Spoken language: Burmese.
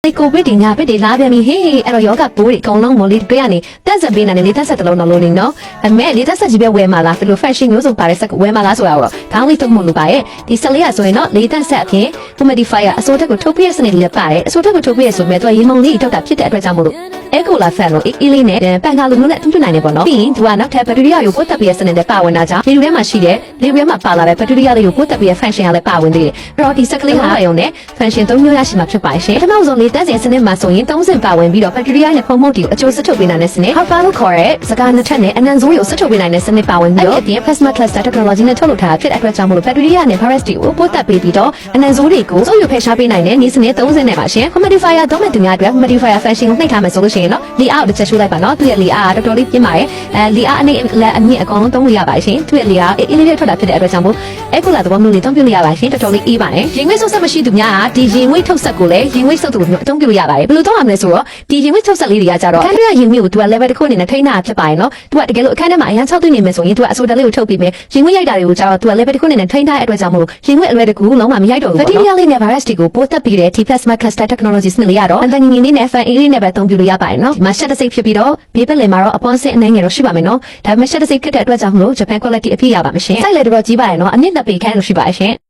COVID ဒီညာပဲဒီလာပြန်ပြီဟေးအဲ့တော့ယောဂပိုးတွေအကုန်လုံးမလေးတွေ့ရနေတက်ဆက်ပေးနိုင်တယ်လေတက်ဆက်တစ်လုံးတော့လို့နေနော်အမေလေတက်ဆက်ကြီးပဲဝယ်မှာလားဘယ်လို fashion မျိုးစုံပါတဲ့ဆက်ကိုဝယ်မှာလားဆိုတာတော့ခေါင်းလေးတုံးမလို့ပါရဲ့ဒီဆက်လေးရဆိုရင်တော့လေတက်ဆက်အပြင် humidifier အစိုးတက်ကိုထုတ်ပြရစနစ်လေးပါရဲ့အစိုးတက်ကိုထုတ်ပြရဆိုပေမဲ့သူကရေမုံလေးတောက်တာဖြစ်တဲ့အတွက်ကြောင့်မို့လို့Ecola fan လို့အေးလေးနဲ့ပန်ကာလိုမျိုးနဲ့တူတူနိုင်နေပေါ့နော်ပြီးရင်သူကနောက်ထပ်ဘက်ထရီယာကိုပို့တက်ပြရစနစ်နဲ့ပါဝင်တာကြောင့်လေထဲမှာရှိတဲ့လေထဲမှာပါလာတဲ့ဘက်ထရီယာလေးကိုပို့တက်ပြရ function ကလည်းပါဝင်သေးတယ်အဲ့တော့ဒီဆက်ကလေးဟာရုံနဲ့ function 3မျိုးရရှိမှာဖြစ်ပါရှင်ပထမဆုံးလေတက်စင်စနစ်မှာဆိုရင်30ပါဝင်ပြီးတော့ဘက်ထရီယာနဲ့ဖုံးမုတ်တီကိုအကျိုးစထုတ်ပေးနိုင်တဲ့စနစ် Hopper လို့ခေါ်တဲ့စကားနှစ်ထပ်နဲ့အနံဆိုးကိုစထုတ်ပေးနိုင်တဲ့စနစ်ပါဝင်ပြီးတော့အပြင် plasma cluster technology နဲ့ထုတ်လုပ်ထားတာဖြစ်တဲ့အတွက်ကြောင့်မို့လို့ဘက်ထရီယာနဲ့ virus တွေကိုပို့တက်ပေးပြီးတော့အနံဆိုးတွေကိုစုပ်ယူဖယ်ရှားပေးနိုင်တဲ့နည်းစနစ်30နဲ့ပါရှင် humidifier သုံးမဲ့သူများအတွက် humidifier function ကိုနှိပ်ထားမယ်ဆိုလို့ရှိရင်တော့လေအောက်တစ်ချက်ရှိုးလိုက်ပါနော်သူရဲ့လေအားတော်တော်လေးပြင်းပါတယ်လေအားအနေနဲ့အမြင့်အကောင်လုံးသုံးလို့ရပါတယ်ရှင်သူရဲ့လေအားအေးလေးထွက်တာဖြစ်တဲ့အတွက်ကြောင့်မို့အခုလာသဘောမျိုးလေးသုံးပြလို့ရပါတယ်ရှင်တော်တော်လေးအေးပါတယ်ရင်ငွေ့ဆုပ်ဆက်မရှိသူများကဒီရင်ငွေ့ထုတ်ဆက်ကိုလည်းရင်ငွေ့ဆုပ်သူမျိုးအသုံးပြုလို့ရပါတယ်ဘယ်လိုသုံးရမလဲဆိုတော့ဒီရင်ငွေ့ထုတ်ဆက်လေးတွေကကြတော့ခန်းထဲကရင်ငွေ့ကိုသူက level တစ်ခုအနေနဲ့ထိန်းတာဖြစ်ပါတယ်နော်သူကတကယ်လို့အခန်းထဲမှာအရန်6သိနေမယ်ဆိုရင်သူကအဆိုတလေးကိုထုတ်ပြီးမယ်ရင်ငွေ့ရိုက်တာတွေကိုကြတော့သူက level တစ်ခုအနေနဲ့ထိန်းထားတဲ့အတွက်ကြောင့်မို့ရင်ငွေ့အလွယ်တကူလုံးဝမရိုက်တော့ဘူးပေါ့နော် bacteria လေးနဲ့ virus တွေကိုပိုးသက်ပြီးတဲ့ T-plasma cluster technology စနစ်လေးရတော့အန်တန်ငင်းလေးနဲ့ fan အေးလေးနဲ့ပဲသုံးပြုလို့ရပါတယ်နော်ဒီမှာ shut စိတ်ဖြစ်ပြီးတော့ဘေးပက်လင်မှာတော့အပေါ်စစ်အနေငယ်တော့ရှိပါမယ်နော်ဒါပေမဲ့ shut စိတ်ဖြစ်တဲ့အတွက်ကြောင့်မို့ Japan quality အပြည့်ရပါမယ်ရှင်စိုက်လေတော့ကြီးပါတယ်နော်အနည်းနှစ်ပေခန့်လို့ရှိပါရှင်